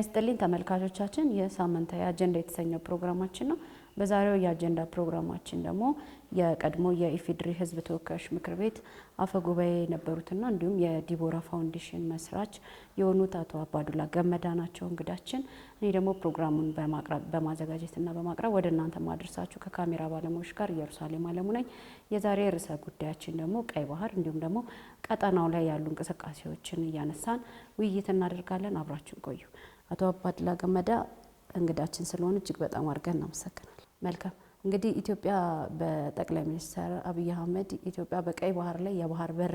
ይስጥልኝ ተመልካቾቻችን የሳምንታዊ አጀንዳ የተሰኘው ፕሮግራማችን ነው። በዛሬው የአጀንዳ ፕሮግራማችን ደግሞ የቀድሞ የኢፌዴሪ ሕዝብ ተወካዮች ምክር ቤት አፈ ጉባኤ የነበሩትና እንዲሁም የዲቦራ ፋውንዴሽን መስራች የሆኑት አቶ አባዱላ ገመዳ ናቸው እንግዳችን። እኔ ደግሞ ፕሮግራሙን በማዘጋጀትና በማቅረብ ወደ እናንተ ማድረሳችሁ ከካሜራ ባለሙያዎች ጋር ኢየሩሳሌም አለሙ ነኝ። የዛሬ ርዕሰ ጉዳያችን ደግሞ ቀይ ባህር እንዲሁም ደግሞ ቀጠናው ላይ ያሉ እንቅስቃሴዎችን እያነሳን ውይይት እናደርጋለን። አብራችሁን ቆዩ። አቶ አባዱላ ገመዳ እንግዳችን ስለሆነ እጅግ በጣም አድርገን እናመሰግናለን። መልካም እንግዲህ ኢትዮጵያ በጠቅላይ ሚኒስትር አብይ አህመድ ኢትዮጵያ በቀይ ባህር ላይ የባህር በር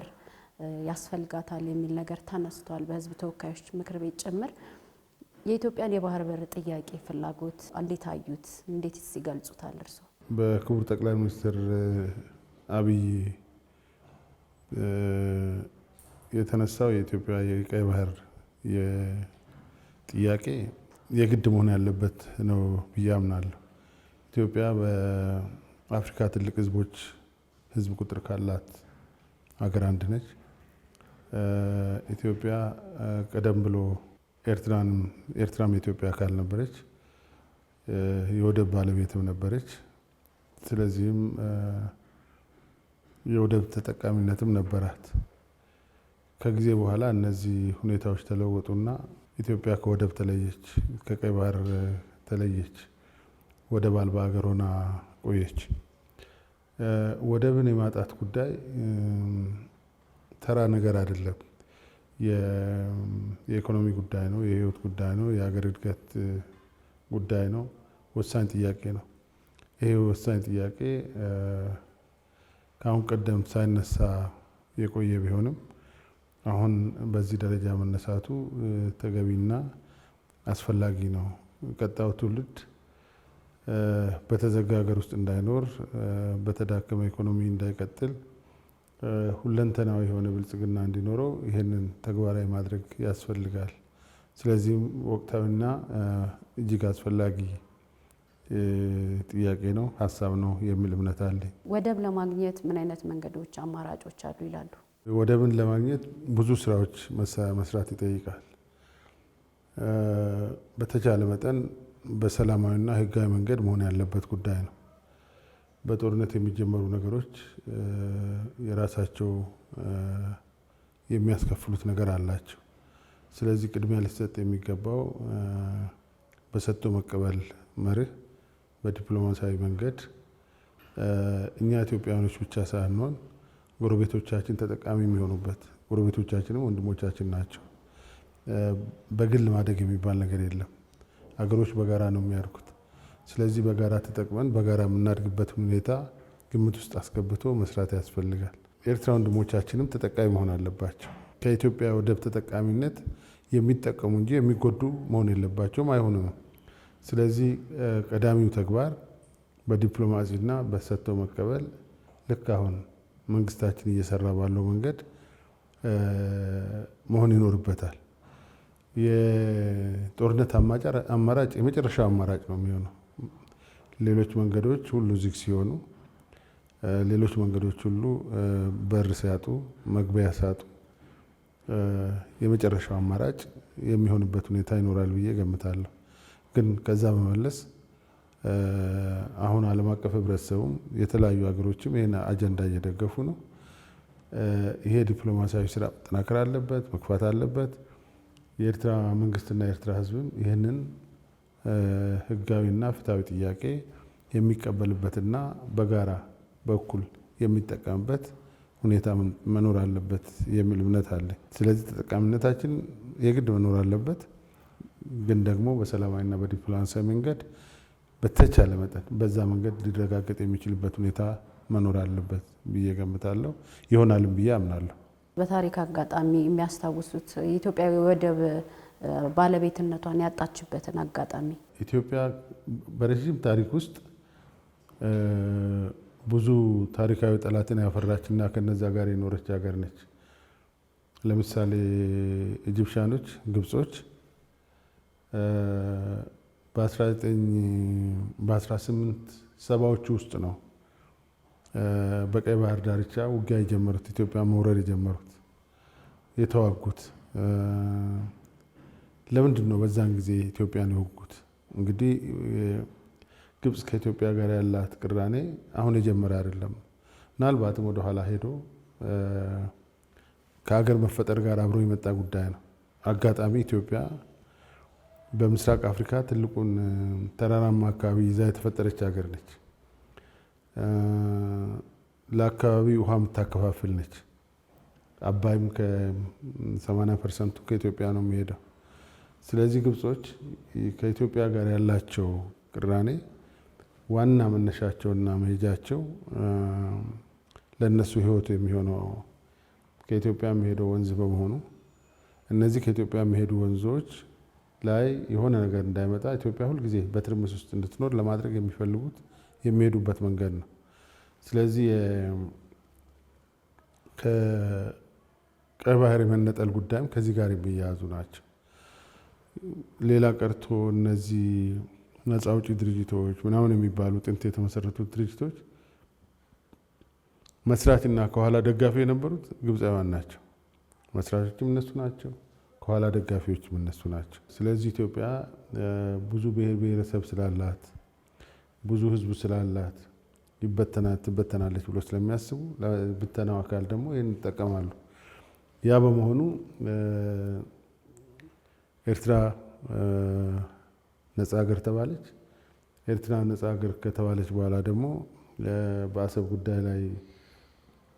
ያስፈልጋታል የሚል ነገር ተነስቷል፣ በህዝብ ተወካዮች ምክር ቤት ጭምር። የኢትዮጵያን የባህር በር ጥያቄ ፍላጎት እንዴት አዩት? እንዴትስ ይገልጹታል እርስዎ? በክቡር ጠቅላይ ሚኒስትር አብይ የተነሳው የኢትዮጵያ የቀይ ባህር ጥያቄ የግድ መሆን ያለበት ነው ብዬ አምናለሁ። ኢትዮጵያ በአፍሪካ ትልቅ ህዝብ ቁጥር ካላት ሀገር አንድ ነች። ኢትዮጵያ ቀደም ብሎ ኤርትራም የኢትዮጵያ አካል ነበረች፣ የወደብ ባለቤትም ነበረች። ስለዚህም የወደብ ተጠቃሚነትም ነበራት። ከጊዜ በኋላ እነዚህ ሁኔታዎች ተለወጡና ኢትዮጵያ ከወደብ ተለየች፣ ከቀይ ባህር ተለየች፣ ወደብ አልባ ሀገር ሆና ቆየች። ወደብን የማጣት ጉዳይ ተራ ነገር አይደለም። የኢኮኖሚ ጉዳይ ነው፣ የህይወት ጉዳይ ነው፣ የሀገር እድገት ጉዳይ ነው፣ ወሳኝ ጥያቄ ነው። ይሄ ወሳኝ ጥያቄ ከአሁን ቀደም ሳይነሳ የቆየ ቢሆንም አሁን በዚህ ደረጃ መነሳቱ ተገቢና አስፈላጊ ነው። ቀጣዩ ትውልድ በተዘጋ ሀገር ውስጥ እንዳይኖር፣ በተዳከመ ኢኮኖሚ እንዳይቀጥል፣ ሁለንተናዊ የሆነ ብልጽግና እንዲኖረው ይህንን ተግባራዊ ማድረግ ያስፈልጋል። ስለዚህም ወቅታዊና እጅግ አስፈላጊ ጥያቄ ነው፣ ሀሳብ ነው የሚል እምነት አለኝ። ወደብ ለማግኘት ምን አይነት መንገዶች፣ አማራጮች አሉ ይላሉ? ወደብን ለማግኘት ብዙ ስራዎች መስራት ይጠይቃል። በተቻለ መጠን በሰላማዊና ህጋዊ መንገድ መሆን ያለበት ጉዳይ ነው። በጦርነት የሚጀመሩ ነገሮች የራሳቸው የሚያስከፍሉት ነገር አላቸው። ስለዚህ ቅድሚያ ሊሰጥ የሚገባው በሰጥቶ መቀበል መርህ፣ በዲፕሎማሲያዊ መንገድ እኛ ኢትዮጵያውያኖች ብቻ ሳንሆን ጎረቤቶቻችን ተጠቃሚ የሚሆኑበት፣ ጎረቤቶቻችንም ወንድሞቻችን ናቸው። በግል ማደግ የሚባል ነገር የለም። አገሮች በጋራ ነው የሚያድጉት። ስለዚህ በጋራ ተጠቅመን በጋራ የምናድግበት ሁኔታ ግምት ውስጥ አስገብቶ መስራት ያስፈልጋል። ኤርትራ ወንድሞቻችንም ተጠቃሚ መሆን አለባቸው። ከኢትዮጵያ ወደብ ተጠቃሚነት የሚጠቀሙ እንጂ የሚጎዱ መሆን የለባቸውም፣ አይሆንም። ስለዚህ ቀዳሚው ተግባር በዲፕሎማሲና በሰጥቶ መቀበል ልክ አሁን መንግስታችን እየሰራ ባለው መንገድ መሆን ይኖርበታል። የጦርነት አማራጭ የመጨረሻው አማራጭ ነው የሚሆነው። ሌሎች መንገዶች ሁሉ ዝግ ሲሆኑ፣ ሌሎች መንገዶች ሁሉ በር ሲያጡ፣ መግቢያ ሲያጡ የመጨረሻው አማራጭ የሚሆንበት ሁኔታ ይኖራል ብዬ ገምታለሁ። ግን ከዛ በመለስ አሁን ዓለም አቀፍ ህብረተሰቡም የተለያዩ ሀገሮችም ይህን አጀንዳ እየደገፉ ነው። ይሄ ዲፕሎማሲያዊ ስራ መጠናከር አለበት፣ መግፋት አለበት። የኤርትራ መንግስትና የኤርትራ ህዝብም ይህንን ህጋዊና ፍትሃዊ ጥያቄ የሚቀበልበትና በጋራ በኩል የሚጠቀምበት ሁኔታ መኖር አለበት የሚል እምነት አለ። ስለዚህ ተጠቃሚነታችን የግድ መኖር አለበት፣ ግን ደግሞ በሰላማዊና በዲፕሎማሲያዊ መንገድ በተቻለ መጠን በዛ መንገድ ሊረጋገጥ የሚችልበት ሁኔታ መኖር አለበት ብዬ ገምታለሁ። ይሆናልም ብዬ አምናለሁ። በታሪክ አጋጣሚ የሚያስታውሱት የኢትዮጵያ ወደብ ባለቤትነቷን ያጣችበትን አጋጣሚ? ኢትዮጵያ በረዥም ታሪክ ውስጥ ብዙ ታሪካዊ ጠላትን ያፈራችና ከነዛ ጋር የኖረች ሀገር ነች። ለምሳሌ ኢጂፕሽያኖች፣ ግብጾች በ1870ዎቹ ውስጥ ነው በቀይ ባህር ዳርቻ ውጊያ የጀመሩት፣ ኢትዮጵያ መውረር የጀመሩት፣ የተዋጉት። ለምንድን ነው በዛን ጊዜ ኢትዮጵያን የወጉት? እንግዲህ ግብጽ ከኢትዮጵያ ጋር ያላት ቅራኔ አሁን የጀመረ አይደለም። ምናልባትም ወደ ኋላ ሄዶ ከሀገር መፈጠር ጋር አብሮ የመጣ ጉዳይ ነው። አጋጣሚ ኢትዮጵያ በምስራቅ አፍሪካ ትልቁን ተራራማ አካባቢ ይዛ የተፈጠረች ሀገር ነች። ለአካባቢ ውሃ የምታከፋፍል ነች። አባይም ከ80% ከኢትዮጵያ ነው የሚሄደው። ስለዚህ ግብጾች ከኢትዮጵያ ጋር ያላቸው ቅራኔ ዋና መነሻቸውና መሄጃቸው ለነሱ ህይወት የሚሆነው ከኢትዮጵያ የሚሄደው ወንዝ በመሆኑ እነዚህ ከኢትዮጵያ የሚሄዱ ወንዞች ላይ የሆነ ነገር እንዳይመጣ ኢትዮጵያ ሁልጊዜ በትርምስ ውስጥ እንድትኖር ለማድረግ የሚፈልጉት የሚሄዱበት መንገድ ነው። ስለዚህ ከቀይ ባህር የመነጠል ጉዳይም ከዚህ ጋር የሚያያዙ ናቸው። ሌላ ቀርቶ እነዚህ ነፃ አውጪ ድርጅቶች ምናምን የሚባሉ ጥንት የተመሰረቱት ድርጅቶች መስራችና ከኋላ ደጋፊ የነበሩት ግብፃውያን ናቸው። መስራቾችም እነሱ ናቸው፣ ከኋላ ደጋፊዎችም እነሱ ናቸው። ስለዚህ ኢትዮጵያ ብዙ ብሔር ብሔረሰብ ስላላት፣ ብዙ ህዝብ ስላላት ትበተናለች ብሎ ስለሚያስቡ ለብተናው አካል ደግሞ ይህን ይጠቀማሉ። ያ በመሆኑ ኤርትራ ነፃ ሀገር ተባለች። ኤርትራ ነፃ ሀገር ከተባለች በኋላ ደግሞ በአሰብ ጉዳይ ላይ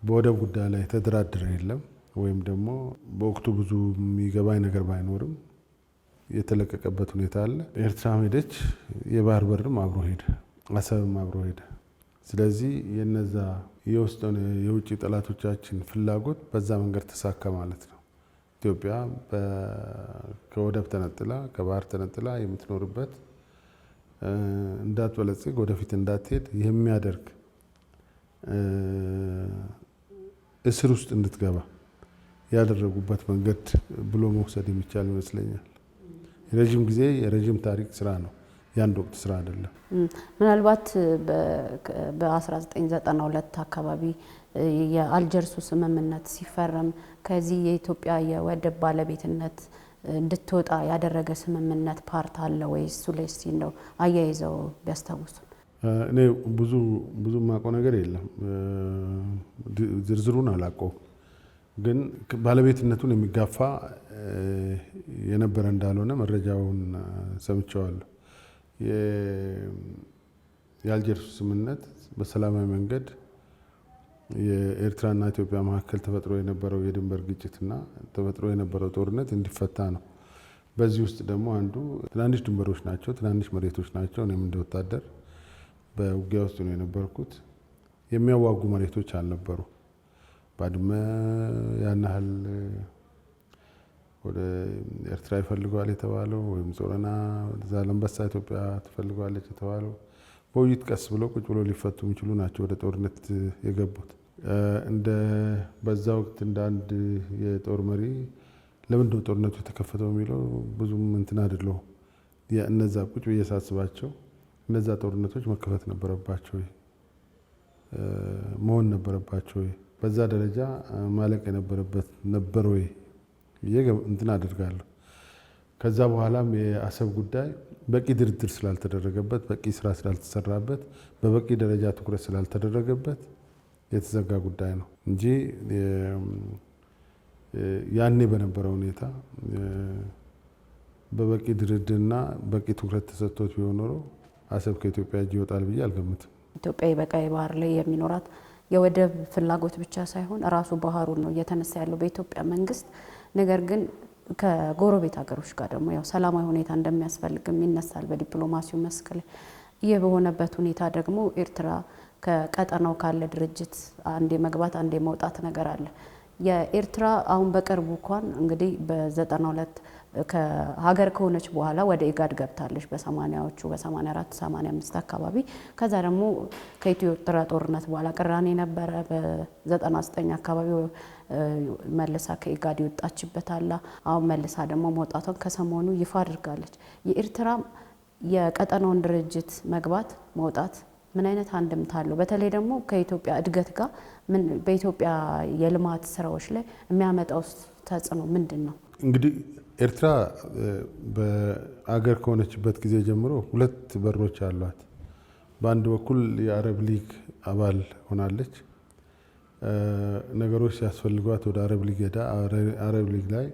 በወደብ ጉዳይ ላይ ተደራደረ የለም። ወይም ደግሞ በወቅቱ ብዙ የሚገባኝ ነገር ባይኖርም የተለቀቀበት ሁኔታ አለ። ኤርትራ ሄደች፣ የባህር በርም አብሮ ሄደ፣ አሰብም አብሮ ሄደ። ስለዚህ የነዛ የውጭ ጠላቶቻችን ፍላጎት በዛ መንገድ ተሳካ ማለት ነው። ኢትዮጵያ ከወደብ ተነጥላ ከባህር ተነጥላ የምትኖርበት እንዳትበለጽግ ወደፊት እንዳትሄድ የሚያደርግ እስር ውስጥ እንድትገባ ያደረጉበት መንገድ ብሎ መውሰድ የሚቻል ይመስለኛል። የረጅም ጊዜ የረጅም ታሪክ ስራ ነው፣ የአንድ ወቅት ስራ አይደለም። ምናልባት በ1992 አካባቢ የአልጀርሱ ስምምነት ሲፈረም ከዚህ የኢትዮጵያ የወደብ ባለቤትነት እንድትወጣ ያደረገ ስምምነት ፓርት አለ ወይ? እሱ ላይ እስቲ እንደው አያይዘው ቢያስታውሱ። እኔ ብዙ የማውቀው ነገር የለም፣ ዝርዝሩን አላውቀውም። ግን ባለቤትነቱን የሚጋፋ የነበረ እንዳልሆነ መረጃውን ሰምቼዋለሁ። የአልጀርሱ ስምምነት በሰላማዊ መንገድ የኤርትራና ኢትዮጵያ መካከል ተፈጥሮ የነበረው የድንበር ግጭትና ተፈጥሮ የነበረው ጦርነት እንዲፈታ ነው። በዚህ ውስጥ ደግሞ አንዱ ትናንሽ ድንበሮች ናቸው፣ ትናንሽ መሬቶች ናቸው። እኔም እንደ ወታደር በውጊያ ውስጥ ነው የነበርኩት። የሚያዋጉ መሬቶች አልነበሩ። ባድመ ያን ያህል ወደ ኤርትራ ይፈልገዋል የተባለው ወይም ጾረና ዛላምበሳ ኢትዮጵያ ትፈልገዋለች የተባለው በውይይት ቀስ ብለው ቁጭ ብሎ ሊፈቱ የሚችሉ ናቸው ወደ ጦርነት የገቡት። በዛ ወቅት እንደ አንድ የጦር መሪ ለምንድነው ጦርነቱ የተከፈተው የሚለው ብዙም እንትን አይደለሁም። እነዛ ቁጭ ብዬ ሳስባቸው እነዛ ጦርነቶች መከፈት ነበረባቸው፣ መሆን ነበረባቸው፣ በዛ ደረጃ ማለቅ የነበረበት ነበር ወይ እንትን አደርጋለሁ። ከዛ በኋላም የአሰብ ጉዳይ በቂ ድርድር ስላልተደረገበት፣ በቂ ስራ ስላልተሰራበት፣ በበቂ ደረጃ ትኩረት ስላልተደረገበት የተዘጋ ጉዳይ ነው እንጂ ያኔ በነበረው ሁኔታ በበቂ ድርድርና በቂ ትኩረት ተሰጥቶት ቢሆን ኖሮ አሰብ ከኢትዮጵያ እጅ ይወጣል ብዬ አልገምትም። ኢትዮጵያ በቀይ ባህር ላይ የሚኖራት የወደብ ፍላጎት ብቻ ሳይሆን ራሱ ባህሩን ነው እየተነሳ ያለው በኢትዮጵያ መንግስት። ነገር ግን ከጎረቤት ሀገሮች ጋር ደግሞ ያው ሰላማዊ ሁኔታ እንደሚያስፈልግም ይነሳል በዲፕሎማሲው መስክ ላይ። ይህ በሆነበት ሁኔታ ደግሞ ኤርትራ ከቀጠናው ካለ ድርጅት አንዴ መግባት አንዴ መውጣት ነገር አለ። የኤርትራ አሁን በቅርቡ እንኳን እንግዲህ በ92 ከሀገር ከሆነች በኋላ ወደ ኢጋድ ገብታለች በ80ዎቹ በ84 85 አካባቢ። ከዛ ደግሞ ከኢትዮ ኤርትራ ጦርነት በኋላ ቅራኔ ነበረ። በ99 አካባቢ መልሳ ከኢጋድ የወጣችበት አለ። አሁን መልሳ ደግሞ መውጣቷን ከሰሞኑ ይፋ አድርጋለች። የኤርትራ የቀጠናውን ድርጅት መግባት መውጣት ምን አይነት አንድምታ አለው? በተለይ ደግሞ ከኢትዮጵያ እድገት ጋር በኢትዮጵያ የልማት ስራዎች ላይ የሚያመጣው ተጽዕኖ ምንድን ነው? እንግዲህ ኤርትራ በአገር ከሆነችበት ጊዜ ጀምሮ ሁለት በሮች አሏት። በአንድ በኩል የአረብ ሊግ አባል ሆናለች። ነገሮች ሲያስፈልጓት ወደ አረብ ሊግ ሄዳ አረብ ሊግ ላይ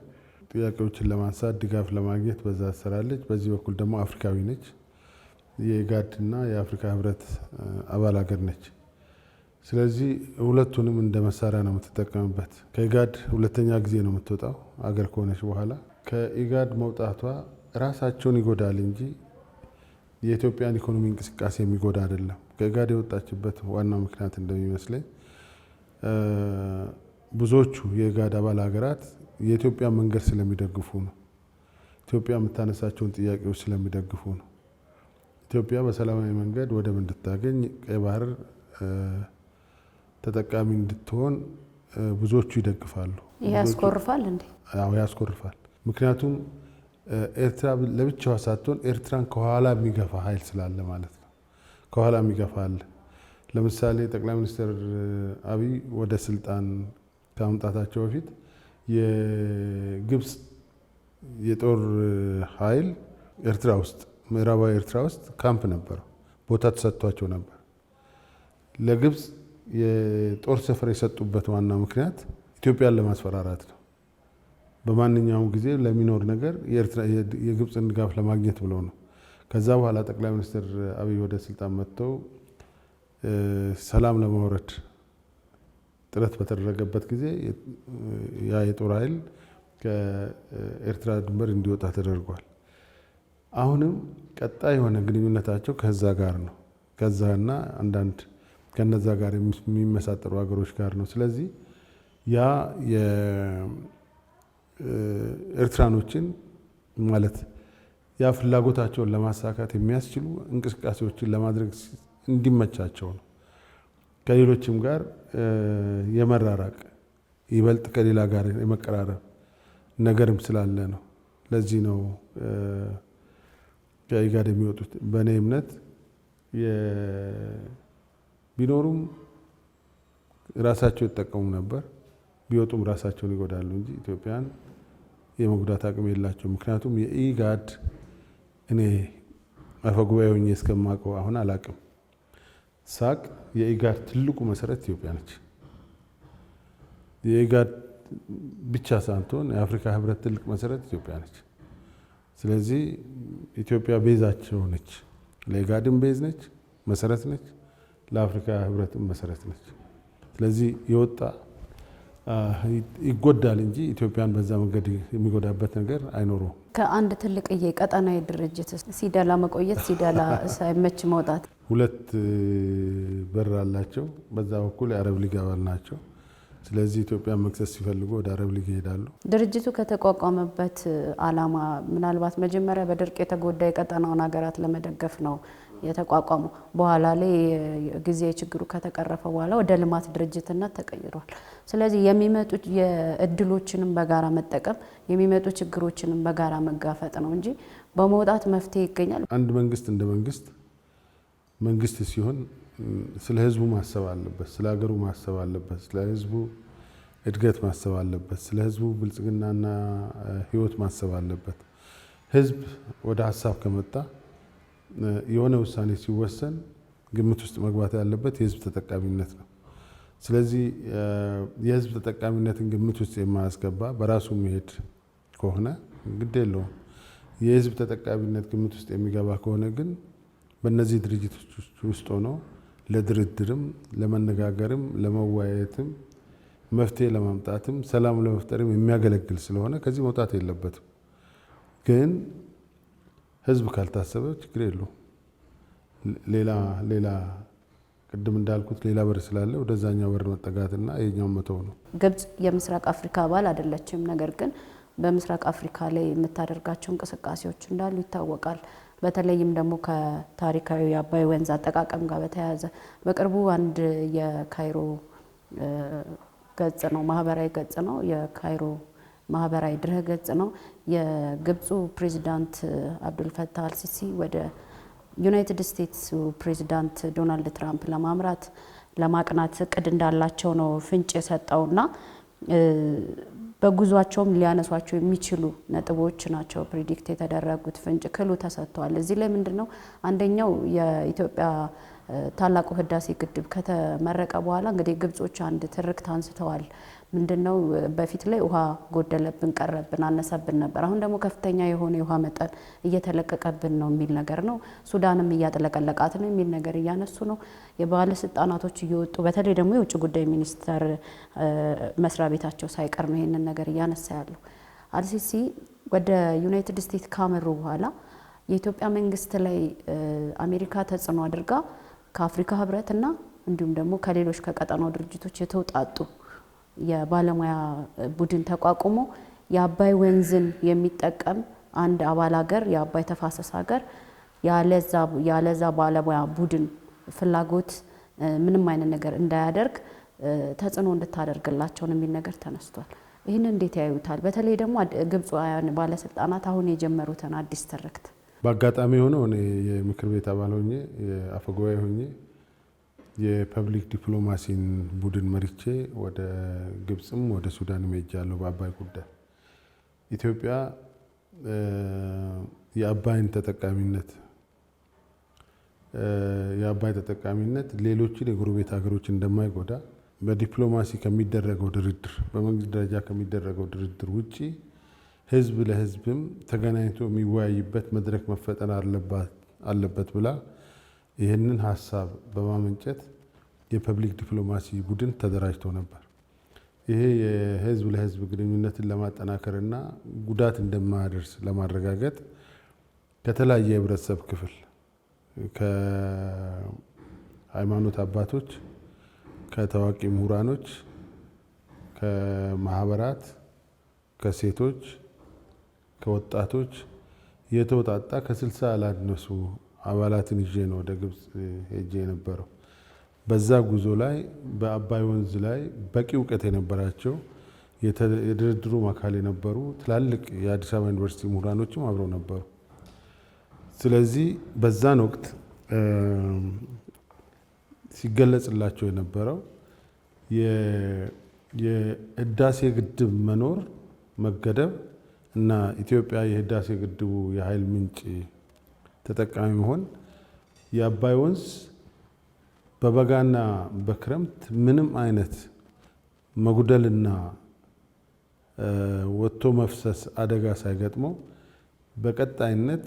ጥያቄዎችን ለማንሳት ድጋፍ ለማግኘት በዛ ትሰራለች። በዚህ በኩል ደግሞ አፍሪካዊ ነች። የኢጋድ እና የአፍሪካ ህብረት አባል ሀገር ነች። ስለዚህ ሁለቱንም እንደ መሳሪያ ነው የምትጠቀምበት። ከኢጋድ ሁለተኛ ጊዜ ነው የምትወጣው አገር ከሆነች በኋላ። ከኢጋድ መውጣቷ ራሳቸውን ይጎዳል እንጂ የኢትዮጵያን ኢኮኖሚ እንቅስቃሴ የሚጎዳ አይደለም። ከኢጋድ የወጣችበት ዋናው ምክንያት እንደሚመስለኝ ብዙዎቹ የኢጋድ አባል ሀገራት የኢትዮጵያ መንገድ ስለሚደግፉ ነው። ኢትዮጵያ የምታነሳቸውን ጥያቄዎች ስለሚደግፉ ነው። ኢትዮጵያ በሰላማዊ መንገድ ወደብ እንድታገኝ፣ ቀይ ባህር ተጠቃሚ እንድትሆን ብዙዎቹ ይደግፋሉ። ያስኮርፋል እንዴ? አዎ ያስኮርፋል። ምክንያቱም ኤርትራ ለብቻዋ ሳትሆን ኤርትራን ከኋላ የሚገፋ ኃይል ስላለ ማለት ነው። ከኋላ የሚገፋ አለ። ለምሳሌ ጠቅላይ ሚኒስትር አብይ ወደ ስልጣን ከመምጣታቸው በፊት የግብፅ የጦር ኃይል ኤርትራ ውስጥ ምዕራባዊ ኤርትራ ውስጥ ካምፕ ነበረው፣ ቦታ ተሰጥቷቸው ነበር። ለግብፅ የጦር ሰፈር የሰጡበት ዋናው ምክንያት ኢትዮጵያን ለማስፈራራት ነው። በማንኛውም ጊዜ ለሚኖር ነገር የግብፅን ድጋፍ ለማግኘት ብለው ነው። ከዛ በኋላ ጠቅላይ ሚኒስትር አብይ ወደ ስልጣን መጥተው ሰላም ለማውረድ ጥረት በተደረገበት ጊዜ ያ የጦር ኃይል ከኤርትራ ድንበር እንዲወጣ ተደርጓል። አሁንም ቀጣይ የሆነ ግንኙነታቸው ከዛ ጋር ነው። ከዛና አንዳንድ ከነዛ ጋር የሚመሳጠሩ ሀገሮች ጋር ነው። ስለዚህ ያ የኤርትራኖችን ማለት ያ ፍላጎታቸውን ለማሳካት የሚያስችሉ እንቅስቃሴዎችን ለማድረግ እንዲመቻቸው ነው። ከሌሎችም ጋር የመራራቅ ይበልጥ ከሌላ ጋር የመቀራረብ ነገርም ስላለ ነው። ለዚህ ነው ከኢጋድ የሚወጡት። በእኔ እምነት ቢኖሩም ራሳቸው ይጠቀሙ ነበር፣ ቢወጡም ራሳቸውን ይጎዳሉ እንጂ ኢትዮጵያን የመጉዳት አቅም የላቸው። ምክንያቱም የኢጋድ እኔ አፈጉባኤ ሆኜ እስከማውቀው አሁን አላቅም ሳቅ የኢጋድ ትልቁ መሰረት ኢትዮጵያ ነች። የኢጋድ ብቻ ሳትሆን የአፍሪካ ህብረት ትልቅ መሰረት ኢትዮጵያ ነች። ስለዚህ ኢትዮጵያ ቤዛቸው ነች። ለኢጋድም ቤዝ ነች፣ መሰረት ነች። ለአፍሪካ ህብረትም መሰረት ነች። ስለዚህ የወጣ ይጎዳል እንጂ ኢትዮጵያን በዛ መንገድ የሚጎዳበት ነገር አይኖረውም። ከአንድ ትልቅዬ ቀጠናዊ ድርጅት ሲደላ መቆየት፣ ሲደላ ሳይመች መውጣት ሁለት በር አላቸው። በዛ በኩል የአረብ ሊግ አባል ናቸው። ስለዚህ ኢትዮጵያ መክሰስ ሲፈልጉ ወደ አረብ ሊግ ይሄዳሉ። ድርጅቱ ከተቋቋመበት ዓላማ ምናልባት መጀመሪያ በድርቅ የተጎዳ የቀጠናውን ሀገራት ለመደገፍ ነው የተቋቋመው። በኋላ ላይ ጊዜ ችግሩ ከተቀረፈ በኋላ ወደ ልማት ድርጅትነት ተቀይሯል። ስለዚህ የሚመጡ የእድሎችንም በጋራ መጠቀም፣ የሚመጡ ችግሮችንም በጋራ መጋፈጥ ነው እንጂ በመውጣት መፍትሄ ይገኛል። አንድ መንግስት እንደ መንግስት ሲሆን ስለ ህዝቡ ማሰብ አለበት፣ ስለ ሀገሩ ማሰብ አለበት፣ ስለ ህዝቡ እድገት ማሰብ አለበት፣ ስለ ህዝቡ ብልጽግናና ህይወት ማሰብ አለበት። ህዝብ ወደ ሀሳብ ከመጣ የሆነ ውሳኔ ሲወሰን ግምት ውስጥ መግባት ያለበት የህዝብ ተጠቃሚነት ነው። ስለዚህ የህዝብ ተጠቃሚነትን ግምት ውስጥ የማያስገባ በራሱ መሄድ ከሆነ ግድ የለውም። የህዝብ ተጠቃሚነት ግምት ውስጥ የሚገባ ከሆነ ግን በእነዚህ ድርጅቶች ውስጥ ሆነው ለድርድርም፣ ለመነጋገርም፣ ለመወያየትም፣ መፍትሄ ለማምጣትም፣ ሰላም ለመፍጠርም የሚያገለግል ስለሆነ ከዚህ መውጣት የለበትም። ግን ህዝብ ካልታሰበ ችግር የለውም። ሌላ ቅድም እንዳልኩት ሌላ በር ስላለ ወደዛኛው በር መጠጋትና የኛውን መተው ነው። ግብጽ የምስራቅ አፍሪካ አባል አይደለችም። ነገር ግን በምስራቅ አፍሪካ ላይ የምታደርጋቸው እንቅስቃሴዎች እንዳሉ ይታወቃል። በተለይም ደግሞ ከታሪካዊ የአባይ ወንዝ አጠቃቀም ጋር በተያያዘ በቅርቡ አንድ የካይሮ ገጽ ነው፣ ማህበራዊ ገጽ ነው፣ የካይሮ ማህበራዊ ድረ ገጽ ነው። የግብፁ ፕሬዚዳንት አብዱልፈታህ አልሲሲ ወደ ዩናይትድ ስቴትስ ፕሬዚዳንት ዶናልድ ትራምፕ ለማቅናት እቅድ እንዳላቸው ነው ፍንጭ የሰጠውና በጉዟቸውም ሊያነሷቸው የሚችሉ ነጥቦች ናቸው ፕሪዲክት የተደረጉት። ፍንጭ ክሉ ተሰጥቷል። እዚህ ላይ ምንድነው አንደኛው የኢትዮጵያ ታላቁ ህዳሴ ግድብ ከተመረቀ በኋላ እንግዲህ ግብጾች አንድ ትርክት አንስተዋል። ምንድነው በፊት ላይ ውሃ ጎደለብን፣ ቀረብን፣ አነሰብን ነበር። አሁን ደግሞ ከፍተኛ የሆነ የውሃ መጠን እየተለቀቀብን ነው የሚል ነገር ነው። ሱዳንም እያጥለቀለቃት ነው የሚል ነገር እያነሱ ነው የባለስልጣናቶች እየወጡ። በተለይ ደግሞ የውጭ ጉዳይ ሚኒስቴር መስሪያ ቤታቸው ሳይቀር ነው ይህንን ነገር እያነሳ ያለው። አልሲሲ ወደ ዩናይትድ ስቴትስ ካመሩ በኋላ የኢትዮጵያ መንግስት ላይ አሜሪካ ተጽዕኖ አድርጋ ከአፍሪካ ህብረትና እንዲሁም ደግሞ ከሌሎች ከቀጠናው ድርጅቶች የተውጣጡ የባለሙያ ቡድን ተቋቁሞ የአባይ ወንዝን የሚጠቀም አንድ አባል ሀገር የአባይ ተፋሰስ ሀገር ያለዛ ባለሙያ ቡድን ፍላጎት ምንም አይነት ነገር እንዳያደርግ ተጽዕኖ እንድታደርግላቸው ነው የሚል ነገር ተነስቷል። ይህን እንዴት ያዩታል? በተለይ ደግሞ ግብፃውያን ባለስልጣናት አሁን የጀመሩትን አዲስ ትርክት። በአጋጣሚ ሆነው እኔ የምክር ቤት አባል ሆኜ የአፈጉባኤ ሆኜ የፐብሊክ ዲፕሎማሲን ቡድን መርቼ ወደ ግብፅም ወደ ሱዳንም ሄጃለሁ። በአባይ ጉዳይ ኢትዮጵያ የአባይ ተጠቃሚነት ሌሎችን የጎረቤት ሀገሮች እንደማይጎዳ በዲፕሎማሲ ከሚደረገው ድርድር በመንግስት ደረጃ ከሚደረገው ድርድር ውጪ ህዝብ ለህዝብም ተገናኝቶ የሚወያይበት መድረክ መፈጠር አለበት ብላ ይህንን ሀሳብ በማመንጨት የፐብሊክ ዲፕሎማሲ ቡድን ተደራጅቶ ነበር። ይሄ የህዝብ ለህዝብ ግንኙነትን ለማጠናከርና ጉዳት እንደማያደርስ ለማረጋገጥ ከተለያየ የህብረተሰብ ክፍል ከሃይማኖት አባቶች፣ ከታዋቂ ምሁራኖች፣ ከማህበራት፣ ከሴቶች፣ ከወጣቶች የተውጣጣ ከ60 ያላነሱ አባላትን ይዤ ነው ወደ ግብፅ ሄጄ የነበረው። በዛ ጉዞ ላይ በአባይ ወንዝ ላይ በቂ እውቀት የነበራቸው የድርድሩ አካል የነበሩ ትላልቅ የአዲስ አበባ ዩኒቨርሲቲ ምሁራኖችም አብረው ነበሩ። ስለዚህ በዛን ወቅት ሲገለጽላቸው የነበረው የህዳሴ ግድብ መኖር መገደብ እና ኢትዮጵያ የህዳሴ ግድቡ የኃይል ምንጭ ተጠቃሚ መሆን የአባይ ወንዝ በበጋና በክረምት ምንም አይነት መጉደልና ወጥቶ መፍሰስ አደጋ ሳይገጥመው በቀጣይነት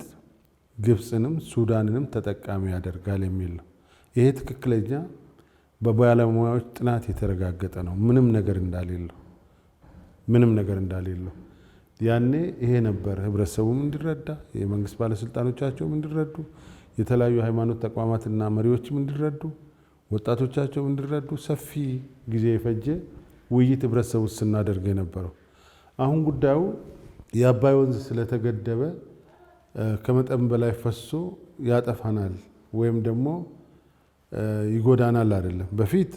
ግብፅንም ሱዳንንም ተጠቃሚ ያደርጋል የሚል ነው። ይሄ ትክክለኛ በባለሙያዎች ጥናት የተረጋገጠ ነው። ምንም ነገር እንዳሌለው ያኔ ይሄ ነበር ህብረተሰቡም እንዲረዳ፣ የመንግስት ባለስልጣኖቻቸውም እንዲረዱ፣ የተለያዩ ሃይማኖት ተቋማትና መሪዎችም እንዲረዱ፣ ወጣቶቻቸውም እንዲረዱ ሰፊ ጊዜ የፈጀ ውይይት ህብረተሰቡ ስናደርግ የነበረው። አሁን ጉዳዩ የአባይ ወንዝ ስለተገደበ ከመጠን በላይ ፈሶ ያጠፋናል ወይም ደግሞ ይጎዳናል አይደለም። በፊት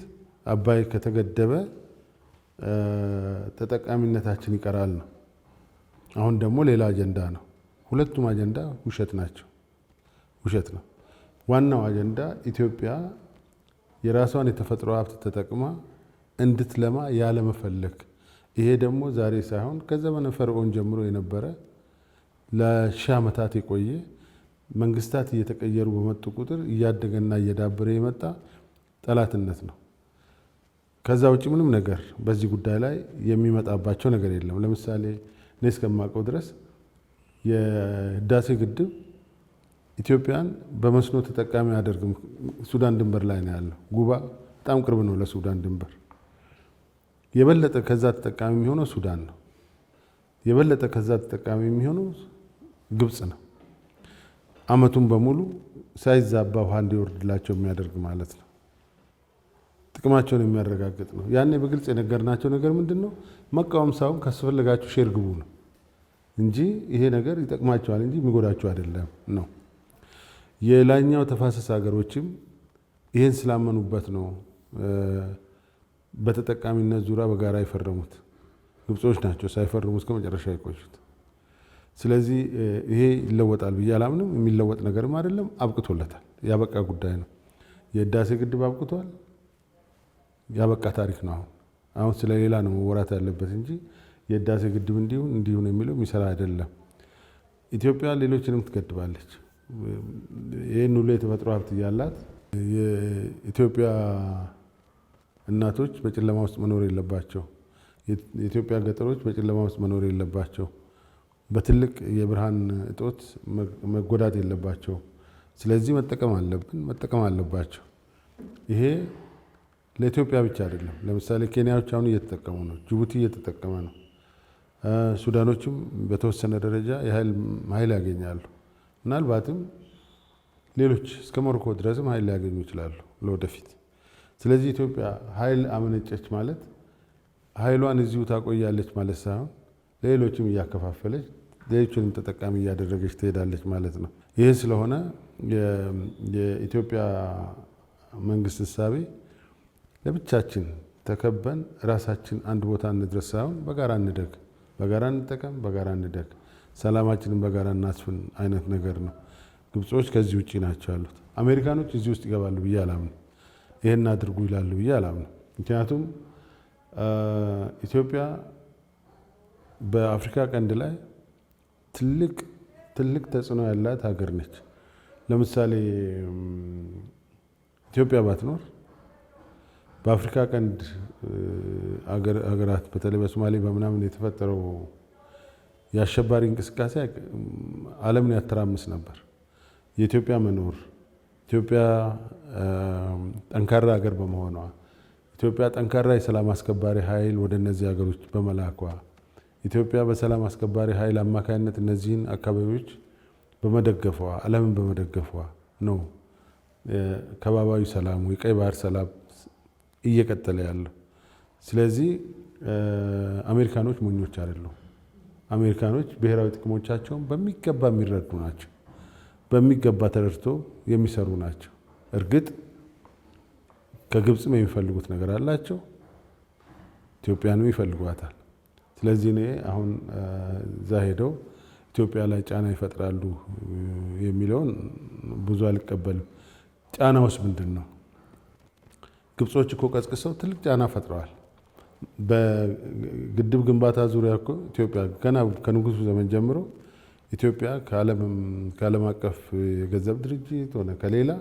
አባይ ከተገደበ ተጠቃሚነታችን ይቀራል ነው። አሁን ደግሞ ሌላ አጀንዳ ነው። ሁለቱም አጀንዳ ውሸት ነው። ዋናው አጀንዳ ኢትዮጵያ የራሷን የተፈጥሮ ሀብት ተጠቅማ እንድትለማ ያለመፈለግ። ይሄ ደግሞ ዛሬ ሳይሆን ከዘመነ ፈርዖን ጀምሮ የነበረ ለሺህ ዓመታት የቆየ መንግስታት እየተቀየሩ በመጡ ቁጥር እያደገና እየዳበረ የመጣ ጠላትነት ነው። ከዛ ውጭ ምንም ነገር በዚህ ጉዳይ ላይ የሚመጣባቸው ነገር የለም። ለምሳሌ እኔ እስከማውቀው ድረስ የህዳሴ ግድብ ኢትዮጵያን በመስኖ ተጠቃሚ አያደርግም። ሱዳን ድንበር ላይ ነው ያለው። ጉባ በጣም ቅርብ ነው ለሱዳን ድንበር። የበለጠ ከዛ ተጠቃሚ የሚሆነው ሱዳን ነው። የበለጠ ከዛ ተጠቃሚ የሚሆነው ግብፅ ነው። አመቱን በሙሉ ሳይዛባ ውሃ እንዲወርድላቸው የሚያደርግ ማለት ነው። ጥቅማቸውን የሚያረጋግጥ ነው። ያኔ በግልጽ የነገርናቸው ነገር ምንድን ነው? መቃወም ሳይሆን ካስፈለጋችሁ ሼር ግቡ ነው እንጂ ይሄ ነገር ይጠቅማቸዋል እንጂ የሚጎዳቸው አይደለም ነው። የላይኛው ተፋሰስ ሀገሮችም ይህን ስላመኑበት ነው በተጠቃሚነት ዙሪያ በጋራ የፈረሙት። ግብጾች ናቸው ሳይፈርሙ እስከ መጨረሻ የቆዩት። ስለዚህ ይሄ ይለወጣል ብዬ አላምንም። የሚለወጥ ነገርም አይደለም። አብቅቶለታል። ያበቃ ጉዳይ ነው። የህዳሴ ግድብ አብቅቷል። ያበቃ ታሪክ ነው። አሁን ስለሌላ ነው መወራት ያለበት እንጂ የህዳሴ ግድብ እንዲሁን የሚለው የሚሰራ አይደለም። ኢትዮጵያ ሌሎችንም ትገድባለች። ይህን ሁሉ የተፈጥሮ ሀብት እያላት የኢትዮጵያ እናቶች በጨለማ ውስጥ መኖር የለባቸው። የኢትዮጵያ ገጠሮች በጨለማ ውስጥ መኖር የለባቸው። በትልቅ የብርሃን እጦት መጎዳት የለባቸው። ስለዚህ መጠቀም አለባቸው። ይሄ ለኢትዮጵያ ብቻ አይደለም። ለምሳሌ ኬንያዎች አሁን እየተጠቀሙ ነው። ጅቡቲ እየተጠቀመ ነው። ሱዳኖችም በተወሰነ ደረጃ ኃይል ያገኛሉ። ምናልባትም ሌሎች እስከ ሞሮኮ ድረስም ኃይል ሊያገኙ ይችላሉ ለወደፊት። ስለዚህ ኢትዮጵያ ኃይል አመነጨች ማለት ኃይሏን እዚሁ ታቆያለች ማለት ሳይሆን ለሌሎችም እያከፋፈለች ሌሎችንም ተጠቃሚ እያደረገች ትሄዳለች ማለት ነው። ይህ ስለሆነ የኢትዮጵያ መንግስት እሳቤ ለብቻችን ተከበን ራሳችን አንድ ቦታ እንድረስ ሳይሆን በጋራ እንደግ፣ በጋራ እንጠቀም፣ በጋራ እንደግ፣ ሰላማችንን በጋራ እናስፍን አይነት ነገር ነው። ግብጾች ከዚህ ውጪ ናቸው ያሉት። አሜሪካኖች እዚህ ውስጥ ይገባሉ ብዬ አላምንም። ይሄን አድርጉ ይላሉ ብዬ አላምንም። ምክንያቱም ኢትዮጵያ በአፍሪካ ቀንድ ላይ ትልቅ ተጽዕኖ ያላት ሀገር ነች። ለምሳሌ ኢትዮጵያ ባትኖር በአፍሪካ ቀንድ ሀገራት በተለይ በሶማሌ በምናምን የተፈጠረው የአሸባሪ እንቅስቃሴ ዓለምን ያተራምስ ነበር። የኢትዮጵያ መኖር ኢትዮጵያ ጠንካራ ሀገር በመሆኗ ኢትዮጵያ ጠንካራ የሰላም አስከባሪ ኃይል ወደ እነዚህ ሀገሮች በመላኳ ኢትዮጵያ በሰላም አስከባሪ ኃይል አማካይነት እነዚህን አካባቢዎች በመደገፏ ዓለምን በመደገፏ ነው ከባባዊ ሰላሙ የቀይ ባህር ሰላም እየቀጠለ ያለው። ስለዚህ አሜሪካኖች ሞኞች አይደሉም። አሜሪካኖች ብሔራዊ ጥቅሞቻቸውን በሚገባ የሚረዱ ናቸው። በሚገባ ተረድቶ የሚሰሩ ናቸው። እርግጥ ከግብፅም የሚፈልጉት ነገር አላቸው፣ ኢትዮጵያንም ይፈልጓታል። ስለዚህ እኔ አሁን እዛ ሄደው ኢትዮጵያ ላይ ጫና ይፈጥራሉ የሚለውን ብዙ አልቀበልም። ጫናውስ ምንድን ነው? ግብጾች እኮ ቀስቅሰው ትልቅ ጫና ፈጥረዋል። በግድብ ግንባታ ዙሪያ እኮ ኢትዮጵያ ገና ከንጉሱ ዘመን ጀምሮ ኢትዮጵያ ከዓለም አቀፍ የገንዘብ ድርጅት ሆነ ከሌላ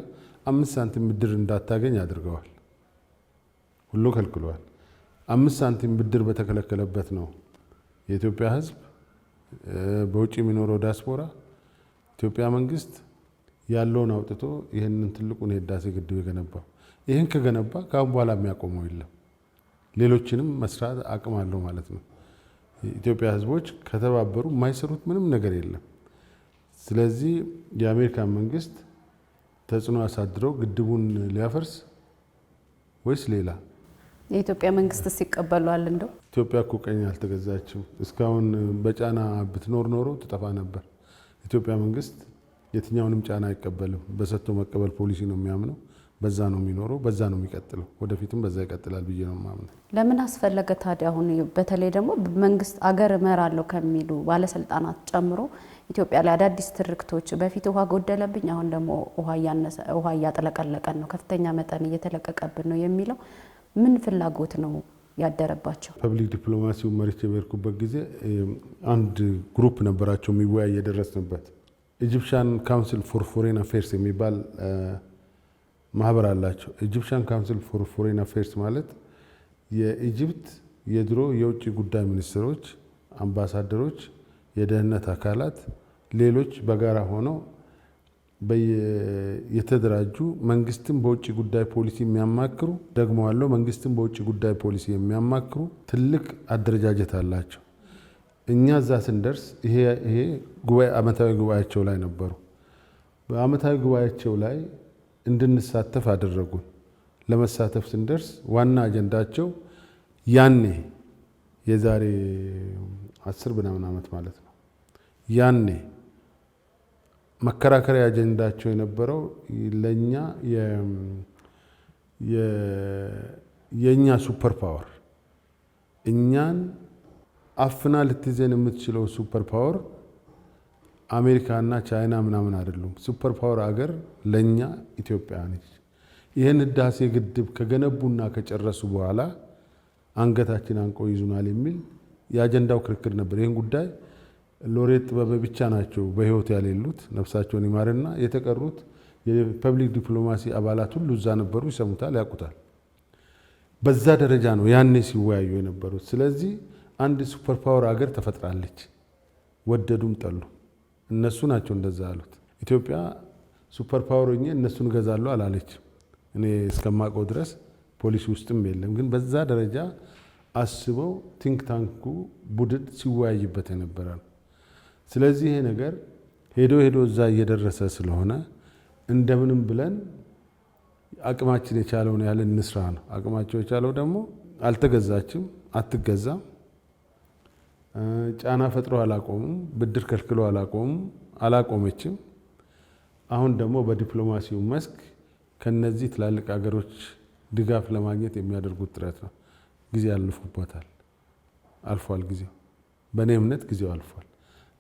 5 ሳንቲም ብድር እንዳታገኝ አድርገዋል። ሁሉ ከልክለዋል። 5 ሳንቲም ብድር በተከለከለበት ነው የኢትዮጵያ ሕዝብ በውጭ የሚኖረው ዲያስፖራ ኢትዮጵያ መንግስት ያለውን አውጥቶ ይህንን ትልቁን የህዳሴ ግድብ የገነባው። ይህን ከገነባ ከአሁን በኋላ የሚያቆመው የለም። ሌሎችንም መስራት አቅም አለው ማለት ነው። የኢትዮጵያ ህዝቦች ከተባበሩ የማይሰሩት ምንም ነገር የለም። ስለዚህ የአሜሪካን መንግስት ተጽዕኖ አሳድረው ግድቡን ሊያፈርስ ወይስ ሌላ? የኢትዮጵያ መንግስት ሲቀበሏል? እንደው ኢትዮጵያ እኮ ቀኝ አልተገዛችም። እስካሁን በጫና ብትኖር ኖሮ ትጠፋ ነበር። ኢትዮጵያ መንግስት የትኛውንም ጫና አይቀበልም። በሰጥቶ መቀበል ፖሊሲ ነው የሚያምነው። በዛ ነው የሚኖረው፣ በዛ ነው የሚቀጥለው። ወደፊትም በዛ ይቀጥላል ብዬ ነው የማምነው። ለምን አስፈለገ ታዲያ? አሁን በተለይ ደግሞ መንግስት አገር እመራለሁ ከሚሉ ባለስልጣናት ጨምሮ ኢትዮጵያ ላይ አዳዲስ ትርክቶች፣ በፊት ውሃ ጎደለብኝ፣ አሁን ደግሞ ውሃ እያጥለቀለቀን ነው፣ ከፍተኛ መጠን እየተለቀቀብን ነው የሚለው ምን ፍላጎት ነው ያደረባቸው? ፐብሊክ ዲፕሎማሲውን መርቼ በሄድኩበት ጊዜ አንድ ግሩፕ ነበራቸው የሚወያይ የደረስንበት። ኢጂፕሽያን ካውንስል ፎር ፎሬን አፌርስ የሚባል ማህበር አላቸው። ኢጂፕሽያን ካውንስል ፎር ፎሬን አፌርስ ማለት የኢጅፕት የድሮ የውጭ ጉዳይ ሚኒስትሮች፣ አምባሳደሮች፣ የደህንነት አካላት፣ ሌሎች በጋራ ሆነው የተደራጁ መንግስትን በውጭ ጉዳይ ፖሊሲ የሚያማክሩ ደግሞ አለው መንግስትን በውጭ ጉዳይ ፖሊሲ የሚያማክሩ ትልቅ አደረጃጀት አላቸው። እኛ እዛ ስንደርስ ይሄ ጉባኤ አመታዊ ጉባኤያቸው ላይ ነበሩ። በአመታዊ ጉባኤያቸው ላይ እንድንሳተፍ አደረጉን። ለመሳተፍ ስንደርስ ዋና አጀንዳቸው ያኔ የዛሬ 10 ምናምን ዓመት ማለት ነው። ያኔ መከራከሪያ አጀንዳቸው የነበረው ለኛ የኛ ሱፐር ፓወር እኛን አፍና ልትይዘን የምትችለው ሱፐር ፓወር አሜሪካና ቻይና ምናምን አይደሉም። ሱፐር ፓወር አገር ለኛ ኢትዮጵያ ነች። ይህን ህዳሴ ግድብ ከገነቡና ከጨረሱ በኋላ አንገታችን አንቆ ይዙናል የሚል የአጀንዳው ክርክር ነበር። ይህን ጉዳይ ሎሬት ጥበበ ብቻ ናቸው በህይወት ያሌሉት ነፍሳቸውን ይማርና የተቀሩት የፐብሊክ ዲፕሎማሲ አባላት ሁሉ እዛ ነበሩ፣ ይሰሙታል፣ ያውቁታል። በዛ ደረጃ ነው ያኔ ሲወያዩ የነበሩት። ስለዚህ አንድ ሱፐር ፓወር ሀገር ተፈጥራለች፣ ወደዱም ጠሉ። እነሱ ናቸው እንደዛ ያሉት። ኢትዮጵያ ሱፐር ፓወር ሆኜ እነሱን እገዛለሁ አላለችም። እኔ እስከማውቀው ድረስ ፖሊሲ ውስጥም የለም። ግን በዛ ደረጃ አስበው ቲንክ ታንኩ ቡድን ሲወያይበት የነበረ ነው። ስለዚህ ይሄ ነገር ሄዶ እዛ እየደረሰ ስለሆነ እንደምንም ብለን አቅማችን የቻለውን ያህል እንስራ ነው። አቅማቸው የቻለው ደግሞ አልተገዛችም፣ አትገዛም። ጫና ፈጥሮ አላቆሙም፣ ብድር ከልክሎ አላቆሙም፣ አላቆመችም። አሁን ደግሞ በዲፕሎማሲው መስክ ከነዚህ ትላልቅ ሀገሮች ድጋፍ ለማግኘት የሚያደርጉት ጥረት ነው። ጊዜ ያልፉበታል፣ አልፏል ጊዜው። በእኔ እምነት ጊዜው አልፏል።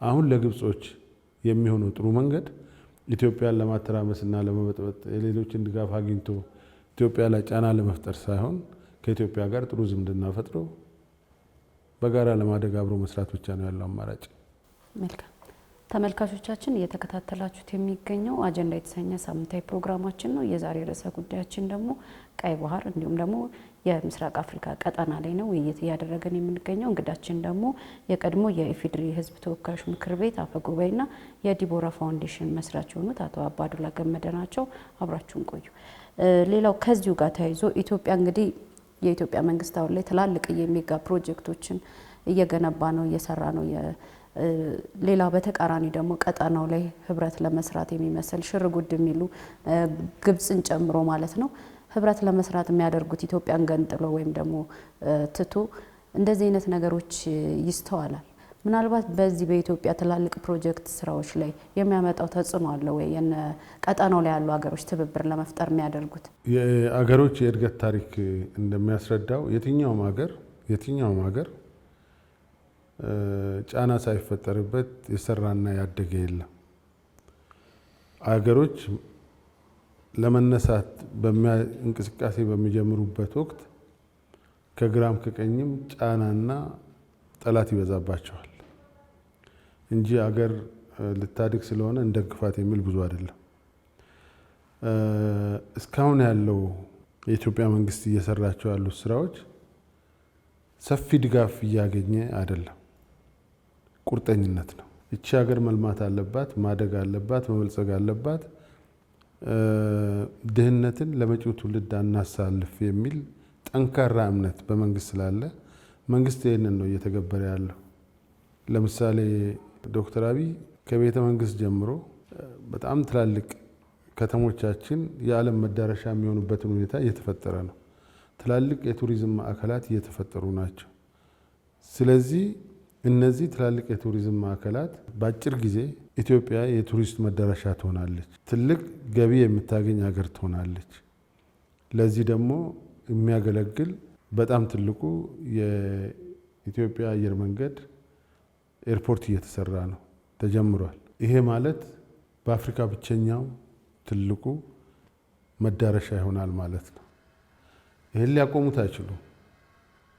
አሁን ለግብጾች የሚሆነው ጥሩ መንገድ ኢትዮጵያን ለማተራመስና ለመበጥበጥ የሌሎችን ድጋፍ አግኝቶ ኢትዮጵያ ላይ ጫና ለመፍጠር ሳይሆን ከኢትዮጵያ ጋር ጥሩ ዝምድና ፈጥሮ በጋራ ለማደግ አብሮ መስራት ብቻ ነው ያለው አማራጭ። መልካም ተመልካቾቻችን፣ እየተከታተላችሁት የሚገኘው አጀንዳ የተሰኘ ሳምንታዊ ፕሮግራማችን ነው። የዛሬ ርዕሰ ጉዳያችን ደግሞ ቀይ ባህር እንዲሁም ደግሞ የምስራቅ አፍሪካ ቀጠና ላይ ነው ውይይት እያደረገን የምንገኘው። እንግዳችን ደግሞ የቀድሞ የኢፌዴሪ ሕዝብ ተወካዮች ምክር ቤት አፈ ጉባኤና የዲቦራ ፋውንዴሽን መስራች የሆኑት አቶ አባዱላ ገመደ ናቸው። አብራችሁን ቆዩ። ሌላው ከዚሁ ጋር ተያይዞ ኢትዮጵያ እንግዲህ የኢትዮጵያ መንግስት አሁን ላይ ትላልቅ የሜጋ ፕሮጀክቶችን እየገነባ ነው፣ እየሰራ ነው። ሌላ በተቃራኒ ደግሞ ቀጠናው ላይ ህብረት ለመስራት የሚመስል ሽርጉድ የሚሉ ግብጽን ጨምሮ ማለት ነው ህብረት ለመስራት የሚያደርጉት ኢትዮጵያን ገንጥሎ ወይም ደግሞ ትቶ እንደዚህ አይነት ነገሮች ይስተዋላል። ምናልባት በዚህ በኢትዮጵያ ትላልቅ ፕሮጀክት ስራዎች ላይ የሚያመጣው ተጽዕኖ አለ ወይ? የነ ቀጠናው ላይ ያሉ ሀገሮች ትብብር ለመፍጠር የሚያደርጉት የሀገሮች የእድገት ታሪክ እንደሚያስረዳው የትኛውም ሀገር ጫና ሳይፈጠርበት የሰራና ያደገ የለም። አገሮች ለመነሳት እንቅስቃሴ በሚጀምሩበት ወቅት ከግራም ከቀኝም ጫናና ጠላት ይበዛባቸዋል እንጂ አገር ልታድግ ስለሆነ እንደግፋት የሚል ብዙ አይደለም። እስካሁን ያለው የኢትዮጵያ መንግስት እየሰራቸው ያሉት ስራዎች ሰፊ ድጋፍ እያገኘ አይደለም። ቁርጠኝነት ነው። እቺ ሀገር መልማት አለባት፣ ማደግ አለባት፣ መበልጸግ አለባት፣ ድህነትን ለመጪው ትውልድ አናሳልፍ የሚል ጠንካራ እምነት በመንግስት ስላለ መንግስት ይህንን ነው እየተገበረ ያለው። ለምሳሌ ዶክተር አብይ ከቤተ መንግስት ጀምሮ በጣም ትላልቅ ከተሞቻችን የዓለም መዳረሻ የሚሆኑበትን ሁኔታ እየተፈጠረ ነው። ትላልቅ የቱሪዝም ማዕከላት እየተፈጠሩ ናቸው። ስለዚህ እነዚህ ትላልቅ የቱሪዝም ማዕከላት በአጭር ጊዜ ኢትዮጵያ የቱሪስት መዳረሻ ትሆናለች፣ ትልቅ ገቢ የምታገኝ ሀገር ትሆናለች። ለዚህ ደግሞ የሚያገለግል በጣም ትልቁ የኢትዮጵያ አየር መንገድ ኤርፖርት እየተሰራ ነው፣ ተጀምሯል። ይሄ ማለት በአፍሪካ ብቸኛው ትልቁ መዳረሻ ይሆናል ማለት ነው። ይህን ሊያቆሙት አይችሉም።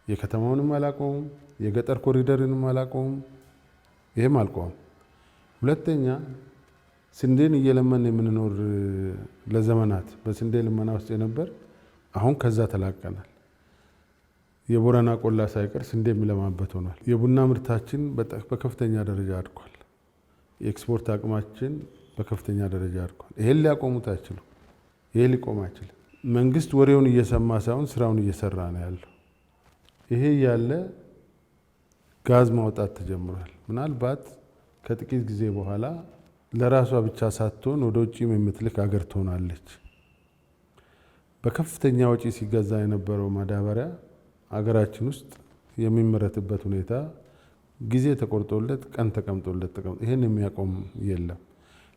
የከተማውንም አላቆሙም፣ የገጠር ኮሪደርንም አላቆሙም። ይህም አልቆም። ሁለተኛ ስንዴን እየለመን የምንኖር ለዘመናት በስንዴ ልመና ውስጥ የነበር አሁን ከዛ ተላቀናል። የቦረና ቆላ ሳይቀር ስንዴ የሚለማበት ሆኗል። የቡና ምርታችን በከፍተኛ ደረጃ አድጓል። የኤክስፖርት አቅማችን በከፍተኛ ደረጃ አድጓል። ይሄን ሊያቆሙት አይችሉም። ይሄ ሊቆም አይችልም። መንግስት ወሬውን እየሰማ ሳይሆን ስራውን እየሰራ ነው ያለው። ይሄ ያለ ጋዝ ማውጣት ተጀምሯል። ምናልባት ከጥቂት ጊዜ በኋላ ለራሷ ብቻ ሳትሆን ወደ ውጭም የምትልክ ሀገር ትሆናለች። በከፍተኛ ወጪ ሲገዛ የነበረው ማዳበሪያ ሀገራችን ውስጥ የሚመረትበት ሁኔታ ጊዜ ተቆርጦለት ቀን ተቀምጦለት ይሄን የሚያቆም የለም።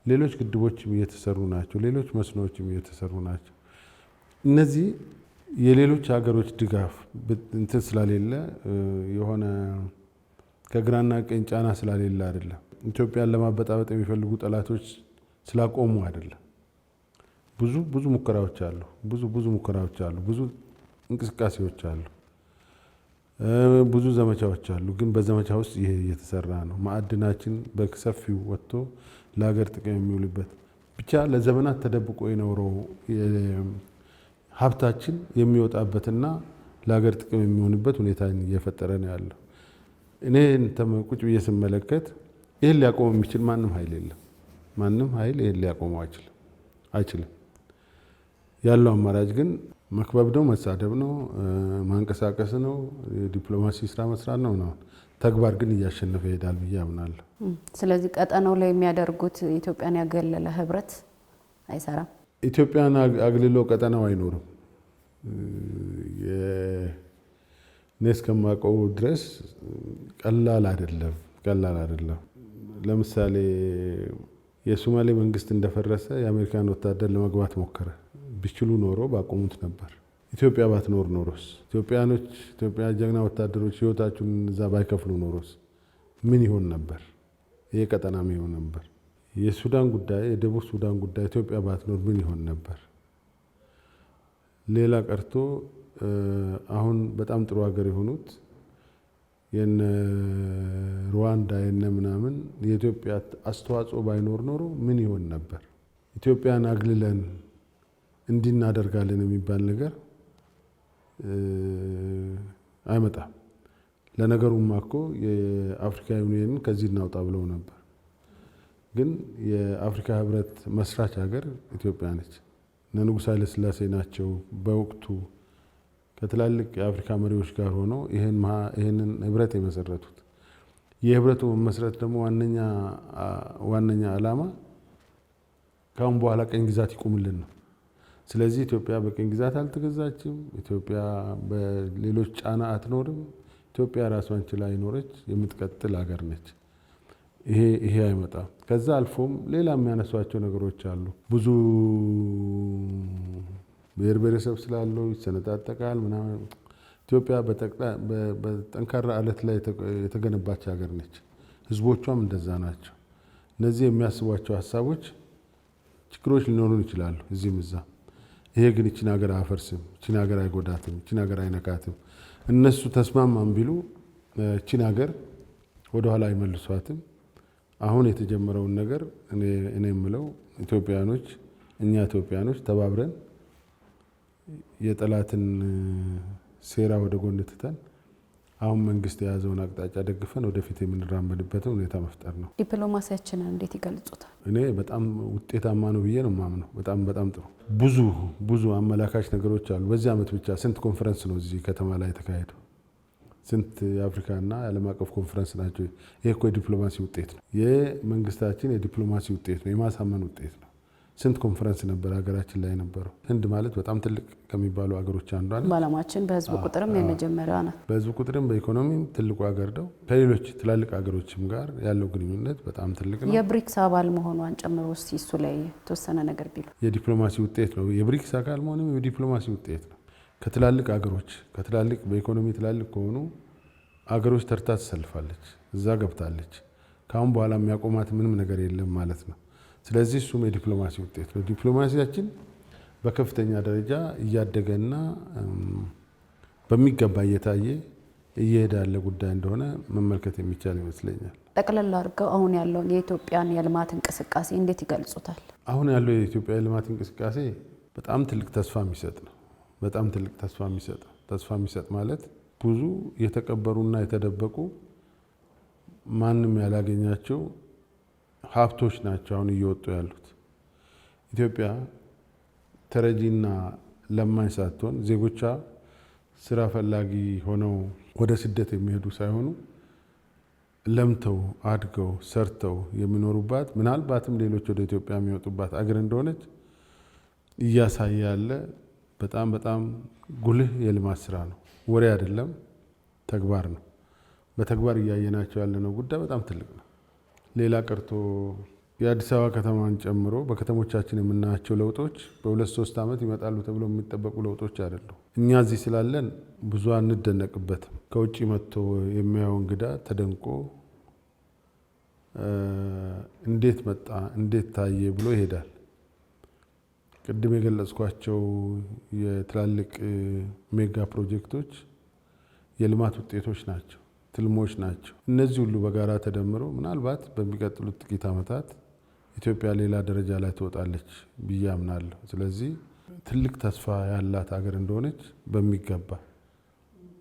ሌሎች ግድቦችም እየተሰሩ ናቸው። ሌሎች መስኖዎችም እየተሰሩ ናቸው። እነዚህ የሌሎች ሀገሮች ድጋፍ እንትን ስለሌለ የሆነ ከግራና ቀኝ ጫና ስለሌለ አይደለም። ኢትዮጵያን ለማበጣበጥ የሚፈልጉ ጠላቶች ስላቆሙ አይደለም። ብዙ ሙከራዎች አሉ። ብዙ ሙከራዎች አሉ። ብዙ እንቅስቃሴዎች አሉ። ብዙ ዘመቻዎች አሉ። ግን በዘመቻ ውስጥ ይሄ እየተሰራ ነው። ማዕድናችን በሰፊው ወጥቶ ለሀገር ጥቅም የሚውልበት ብቻ ለዘመናት ተደብቆ የኖረው ሀብታችን የሚወጣበትና ለሀገር ጥቅም የሚሆንበት ሁኔታ እየፈጠረ ነው ያለው። እኔ ቁጭ ብዬ ስመለከት ይህን ሊያቆም የሚችል ማንም ኃይል የለም። ማንም ኃይል ይህን ሊያቆመው አይችልም። ያለው አማራጭ ግን መክበብ ነው፣ መሳደብ ነው፣ ማንቀሳቀስ ነው፣ የዲፕሎማሲ ስራ መስራት ነው። ተግባር ግን እያሸነፈ ይሄዳል ብዬ አምናለሁ። ስለዚህ ቀጠናው ላይ የሚያደርጉት ኢትዮጵያን ያገለለ ህብረት አይሰራም። ኢትዮጵያን አግልሎ ቀጠናው አይኖርም። እኔ እስከማውቀው ድረስ ቀላል አይደለም። ለምሳሌ የሶማሌ መንግስት እንደፈረሰ የአሜሪካን ወታደር ለመግባት ሞከረ። ቢችሉ ኖሮ ባቆሙት ነበር። ኢትዮጵያ ባትኖር ኖሮስ? ኢትዮጵያ ጀግና ወታደሮች ህይወታቸውን እዛ ባይከፍሉ ኖሮስ ምን ይሆን ነበር? ይሄ ቀጠና ምን ይሆን ነበር? የሱዳን ጉዳይ፣ የደቡብ ሱዳን ጉዳይ ኢትዮጵያ ባትኖር ምን ይሆን ነበር? ሌላ ቀርቶ አሁን በጣም ጥሩ ሀገር የሆኑት የነ ሩዋንዳ የነ ምናምን የኢትዮጵያ አስተዋጽኦ ባይኖር ኖሮ ምን ይሆን ነበር? ኢትዮጵያን አግልለን እንዲህ እናደርጋለን የሚባል ነገር አይመጣም። ለነገሩማ እኮ የአፍሪካ ዩኒየንን ከዚህ እናውጣ ብለው ነበር። ግን የአፍሪካ ህብረት መስራች ሀገር ኢትዮጵያ ነች። እነ ንጉሥ ኃይለ ሥላሴ ናቸው በወቅቱ ከትላልቅ የአፍሪካ መሪዎች ጋር ሆነው ይህንን ህብረት የመሰረቱት። የህብረቱ መመስረት ደግሞ ዋነኛ ዓላማ ካሁን በኋላ ቀኝ ግዛት ይቁምልን ነው። ስለዚህ ኢትዮጵያ በቀኝ ግዛት አልተገዛችም። ኢትዮጵያ በሌሎች ጫና አትኖርም። ኢትዮጵያ ራሷን ችላ የኖረች የምትቀጥል ሀገር ነች። ይሄ አይመጣም። ከዛ አልፎም ሌላ የሚያነሷቸው ነገሮች አሉ። ብዙ ብሔር ብሔረሰብ ስላለው ይሰነጣጠቃል ምናምን። ኢትዮጵያ በጠንካራ አለት ላይ የተገነባች ሀገር ነች። ህዝቦቿም እንደዛ ናቸው። እነዚህ የሚያስቧቸው ሀሳቦች ችግሮች ሊኖሩን ይችላሉ እዚህም እዛ። ይሄ ግን ይችን ሀገር አያፈርስም፣ ይችን ሀገር አይጎዳትም፣ ይችን ሀገር አይነካትም። እነሱ ተስማማም ቢሉ ይችን ሀገር ወደኋላ አይመልሷትም። አሁን የተጀመረውን ነገር እኔ የምለው እኛ ኢትዮጵያኖች ተባብረን የጠላትን ሴራ ወደ ጎን ትተን አሁን መንግስት የያዘውን አቅጣጫ ደግፈን ወደፊት የምንራመድበትን ሁኔታ መፍጠር ነው። ዲፕሎማሲያችንን እንዴት ይገልጹታል? እኔ በጣም ውጤታማ ነው ብዬ ነው የማምነው። በጣም ጥሩ። ብዙ አመላካች ነገሮች አሉ። በዚህ ዓመት ብቻ ስንት ኮንፈረንስ ነው እዚህ ከተማ ላይ የተካሄደው? ስንት የአፍሪካና የዓለም አቀፍ ኮንፈረንስ ናቸው። ይሄ እኮ የዲፕሎማሲ ውጤት ነው። የመንግስታችን የዲፕሎማሲ ውጤት ነው፣ የማሳመን ውጤት ነው። ስንት ኮንፈረንስ ነበር ሀገራችን ላይ የነበረው? ህንድ ማለት በጣም ትልቅ ከሚባሉ ሀገሮች አንዷ ነች። በዓለማችን በህዝብ ቁጥርም የመጀመሪያዋ ናት። በህዝብ ቁጥርም በኢኮኖሚም ትልቁ ሀገር ነው። ከሌሎች ትላልቅ ሀገሮችም ጋር ያለው ግንኙነት በጣም ትልቅ ነው። የብሪክስ አባል መሆኗን ጨምሮ እስቲ እሱ ላይ የተወሰነ ነገር ቢሉ። የዲፕሎማሲ ውጤት ነው። የብሪክስ አካል መሆንም የዲፕሎማሲ ውጤት ነው። ከትላልቅ ሀገሮች በኢኮኖሚ ትላልቅ ከሆኑ አገሮች ተርታ ትሰልፋለች፣ እዛ ገብታለች። ካሁን በኋላ የሚያቆማት ምንም ነገር የለም ማለት ነው። ስለዚህ እሱም የዲፕሎማሲ ውጤት ነው። ዲፕሎማሲያችን በከፍተኛ ደረጃ እያደገና በሚገባ እየታየ እየሄደ ያለ ጉዳይ እንደሆነ መመልከት የሚቻል ይመስለኛል። ጠቅለል አድርገው አሁን ያለውን የኢትዮጵያን የልማት እንቅስቃሴ እንዴት ይገልጹታል? አሁን ያለው የኢትዮጵያ የልማት እንቅስቃሴ በጣም ትልቅ ተስፋ የሚሰጥ ነው። በጣም ትልቅ ተስፋ የሚሰጥ ማለት ብዙ የተቀበሩና የተደበቁ ማንም ያላገኛቸው ሀብቶች ናቸው አሁን እየወጡ ያሉት። ኢትዮጵያ ተረጂና ለማኝ ሳትሆን ዜጎቿ ስራ ፈላጊ ሆነው ወደ ስደት የሚሄዱ ሳይሆኑ ለምተው አድገው ሰርተው የሚኖሩባት ምናልባትም ሌሎች ወደ ኢትዮጵያ የሚወጡባት አገር እንደሆነች እያሳየ ያለ በጣም ጉልህ የልማት ስራ ነው። ወሬ አይደለም፣ ተግባር ነው። በተግባር እያየናቸው ያለነው ጉዳይ በጣም ትልቅ ነው። ሌላ ቀርቶ የአዲስ አበባ ከተማን ጨምሮ በከተሞቻችን የምናያቸው ለውጦች በ2-3 ዓመት ይመጣሉ ተብሎ የሚጠበቁ ለውጦች አይደሉም። እኛ እዚህ ስላለን ብዙ አንደነቅበትም። ከውጭ መጥቶ የሚያየው እንግዳ ተደንቆ እንዴት መጣ እንዴት ታየ ብሎ ይሄዳል። ቅድም የገለጽኳቸው የትላልቅ ሜጋ ፕሮጀክቶች የልማት ውጤቶች ናቸው፣ ትልሞች ናቸው። እነዚህ ሁሉ በጋራ ተደምሮ ምናልባት በሚቀጥሉት ጥቂት ዓመታት ኢትዮጵያ ሌላ ደረጃ ላይ ትወጣለች ብዬ አምናለሁ። ስለዚህ ትልቅ ተስፋ ያላት ሀገር እንደሆነች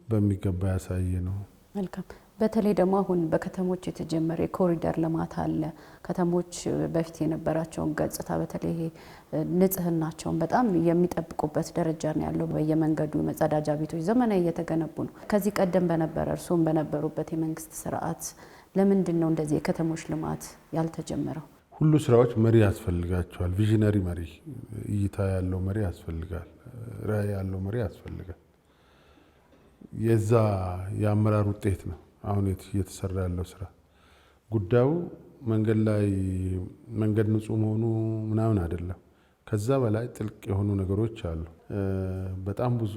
በሚገባ ያሳየ ነው። መልካም። በተለይ ደግሞ አሁን በከተሞች የተጀመረ የኮሪደር ልማት አለ። ከተሞች በፊት የነበራቸውን ገጽታ በተለይ ንጽህናቸውን በጣም የሚጠብቁበት ደረጃ ነው ያለው። በየመንገዱ መጸዳጃ ቤቶች ዘመናዊ እየተገነቡ ነው። ከዚህ ቀደም በነበረ እርስዎም በነበሩበት የመንግስት ስርዓት ለምንድን ነው እንደዚህ የከተሞች ልማት ያልተጀመረው? ሁሉ ስራዎች መሪ ያስፈልጋቸዋል። ቪዥነሪ መሪ፣ እይታ ያለው መሪ ያስፈልጋል። ራዕይ ያለው መሪ ያስፈልጋል። የዛ የአመራር ውጤት ነው አሁን እየተሰራ ያለው ስራ። ጉዳዩ መንገድ ንጹህ መሆኑ ምናምን አይደለም። ከዛ በላይ ጥልቅ የሆኑ ነገሮች አሉ። በጣም ብዙ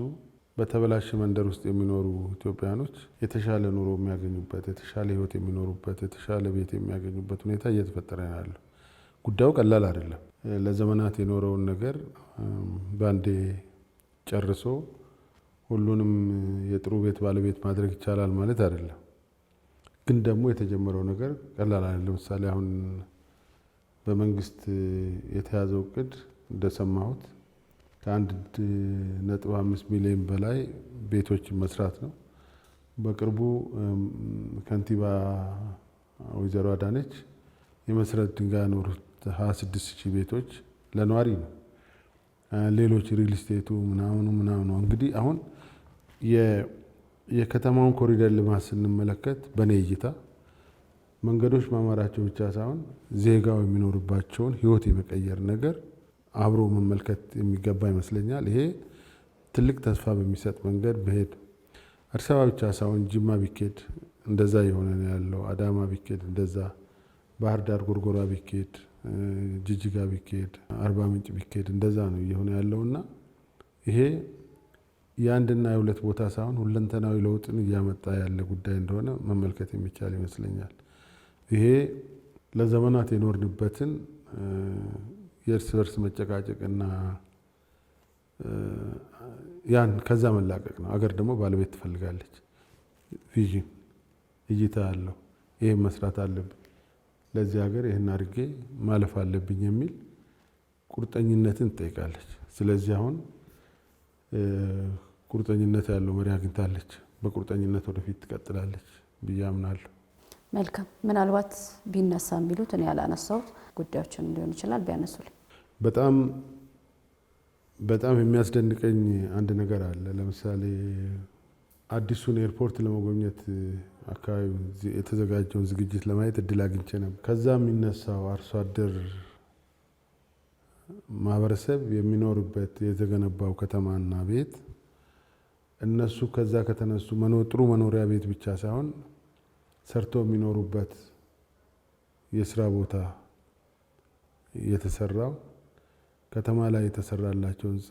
በተበላሸ መንደር ውስጥ የሚኖሩ ኢትዮጵያኖች የተሻለ ኑሮ የሚያገኙበት፣ የተሻለ ህይወት የሚኖሩበት፣ የተሻለ ቤት የሚያገኙበት ሁኔታ እየተፈጠረ ነው ያለው። ጉዳዩ ቀላል አይደለም። ለዘመናት የኖረውን ነገር ባንዴ ጨርሶ ሁሉንም የጥሩ ቤት ባለቤት ማድረግ ይቻላል ማለት አይደለም። ግን ደግሞ የተጀመረው ነገር ቀላል አይደለም። ለምሳሌ አሁን በመንግስት የተያዘው እቅድ እንደሰማሁት ከ1.5 ሚሊዮን በላይ ቤቶችን መስራት ነው። በቅርቡ ከንቲባ ወይዘሮ አዳነች የመሰረት ድንጋይ ያኖሩት 26,000 ቤቶች ለነዋሪ ነው። ሌሎች ሪል ስቴቱ ምናምኑ እንግዲህ አሁን የከተማውን ኮሪደር ልማት ስንመለከት በኔ እይታ መንገዶች ማማራቸው ብቻ ሳይሆን ዜጋው የሚኖርባቸውን ህይወት የመቀየር ነገር አብሮ መመልከት የሚገባ ይመስለኛል። ይሄ ትልቅ ተስፋ በሚሰጥ መንገድ መሄድ አዲስ አበባ ብቻ ሳይሆን ጅማ ቢኬድ እንደዛ የሆነ ነው ያለው። አዳማ ቢኬድ እንደዛ፣ ባህር ዳር ጎርጎራ ቢኬድ፣ ጅጅጋ ቢኬድ፣ አርባ ምንጭ ቢኬድ እንደዛ ነው እየሆነ ያለውና ይሄ የአንድና የሁለት ቦታ ሳይሆን ሁለንተናዊ ለውጥን እያመጣ ያለ ጉዳይ እንደሆነ መመልከት የሚቻል ይመስለኛል። ይሄ ለዘመናት የኖርንበትን የእርስ በርስ መጨቃጨቅና ያን ከዛ መላቀቅ ነው። አገር ደግሞ ባለቤት ትፈልጋለች። ቪዥን፣ እይታ ያለው ይሄን መስራት አለብኝ፣ ለዚህ ሀገር ይህን አድርጌ ማለፍ አለብኝ የሚል ቁርጠኝነትን ትጠይቃለች። ስለዚህ አሁን ቁርጠኝነት ያለው መሪ አግኝታለች። በቁርጠኝነት ወደፊት ትቀጥላለች ብዬ አምናለሁ። መልካም። ምናልባት ቢነሳ የሚሉት እኔ ያላነሳሁት ጉዳዮችን ሊሆን ይችላል ቢያነሱልኝ። በጣም የሚያስደንቀኝ አንድ ነገር አለ። ለምሳሌ አዲሱን ኤርፖርት ለመጎብኘት አካባቢ የተዘጋጀውን ዝግጅት ለማየት እድል አግኝቼ ነበር። ከዛ የሚነሳው አርሶ አደር ማህበረሰብ የሚኖርበት የተገነባው ከተማና ቤት እነሱ ከዛ ከተነሱ ጥሩ መኖሪያ ቤት ብቻ ሳይሆን ሰርቶ የሚኖሩበት የስራ ቦታ የተሰራው ከተማ ላይ የተሰራላቸው ህንፃ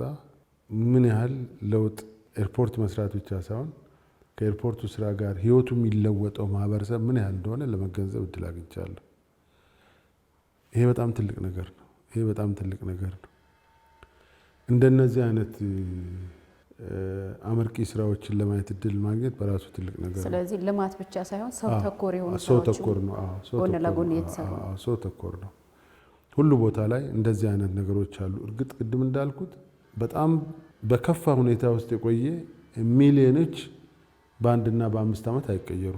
ምን ያህል ለውጥ ኤርፖርት መስራት ብቻ ሳይሆን ከኤርፖርቱ ስራ ጋር ህይወቱ የሚለወጠው ማህበረሰብ ምን ያህል እንደሆነ ለመገንዘብ እድል አግኝቻለሁ። ይሄ በጣም ትልቅ ነገር ነው። እንደነዚህ አይነት አመርቂ ስራዎችን ለማየት እድል ማግኘት በራሱ ትልቅ ነገር ነው። ስለዚህ ልማት ብቻ ሳይሆን ሰው ተኮር የሆኑ ሰው ተኮር ነው። ጎን ለጎን የተሰሩ ሰው ተኮር ነው። ሁሉ ቦታ ላይ እንደዚህ አይነት ነገሮች አሉ። እርግጥ ቅድም እንዳልኩት በጣም በከፋ ሁኔታ ውስጥ የቆየ ሚሊዮኖች በአንድና በ5 ዓመት አይቀየሩ።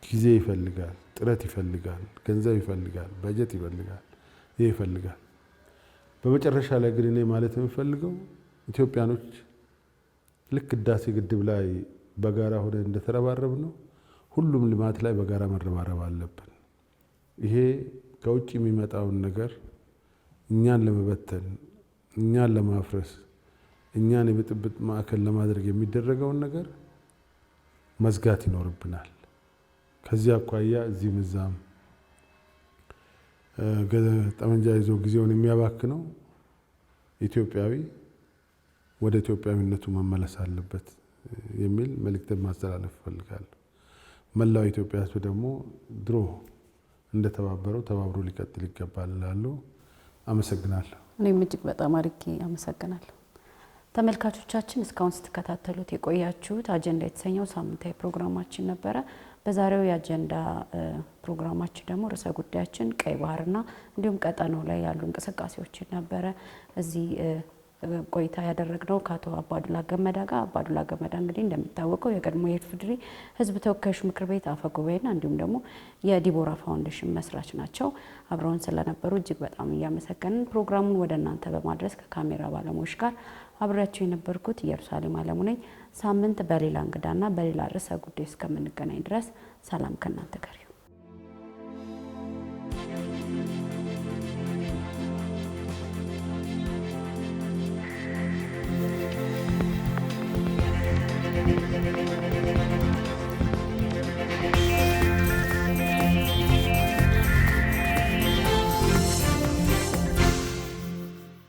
ጊዜ ይፈልጋል፣ ጥረት ይፈልጋል፣ ገንዘብ ይፈልጋል፣ በጀት ይፈልጋል፣ ይሄ ይፈልጋል። በመጨረሻ ላይ ግን እኔ ማለት የምፈልገው ኢትዮጵያኖች ልክ ህዳሴ ግድብ ላይ በጋራ ሆነን እንደተረባረብ ነው ሁሉም ልማት ላይ በጋራ መረባረብ አለብን። ይሄ ከውጭ የሚመጣውን ነገር እኛን ለመበተን፣ እኛን ለማፍረስ፣ እኛን የብጥብጥ ማዕከል ለማድረግ የሚደረገውን ነገር መዝጋት ይኖርብናል። ከዚህ አኳያ እዚህም እዛም ጠመንጃ ይዞ ጊዜውን የሚያባክነው ኢትዮጵያዊ ወደ ኢትዮጵያዊነቱ መመለስ አለበት የሚል መልእክትን ማስተላለፍ እፈልጋለሁ። መላው ኢትዮጵያ ህዝብ ደግሞ ድሮ እንደተባበረው ተባብሮ ሊቀጥል ይገባል እላለሁ። አመሰግናለሁ። እኔም እጅግ በጣም አድርጌ አመሰግናለሁ። ተመልካቾቻችን እስካሁን ስትከታተሉት የቆያችሁት አጀንዳ የተሰኘው ሳምንታዊ ፕሮግራማችን ነበረ። በዛሬው የአጀንዳ ፕሮግራማችን ደግሞ ርዕሰ ጉዳያችን ቀይ ባህርና እንዲሁም ቀጠናው ላይ ያሉ እንቅስቃሴዎችን ነበረ እዚህ ቆይታ ያደረግነው ከአቶ አባዱላ ገመዳ ጋር። አባዱላ ገመዳ እንግዲህ እንደሚታወቀው የቀድሞ የኢፌዴሪ ሕዝብ ተወካዮች ምክር ቤት አፈ ጉባኤና እንዲሁም ደግሞ የዲቦራ ፋውንዴሽን መስራች ናቸው። አብረውን ስለነበሩ እጅግ በጣም እያመሰገንን ፕሮግራሙን ወደ እናንተ በማድረስ ከካሜራ ባለሙያዎች ጋር አብሬያቸው የነበርኩት ኢየሩሳሌም አለሙ ነኝ። ሳምንት በሌላ እንግዳና በሌላ ርዕሰ ጉዳይ እስከምንገናኝ ድረስ ሰላም ከእናንተ ጋር ይሁን።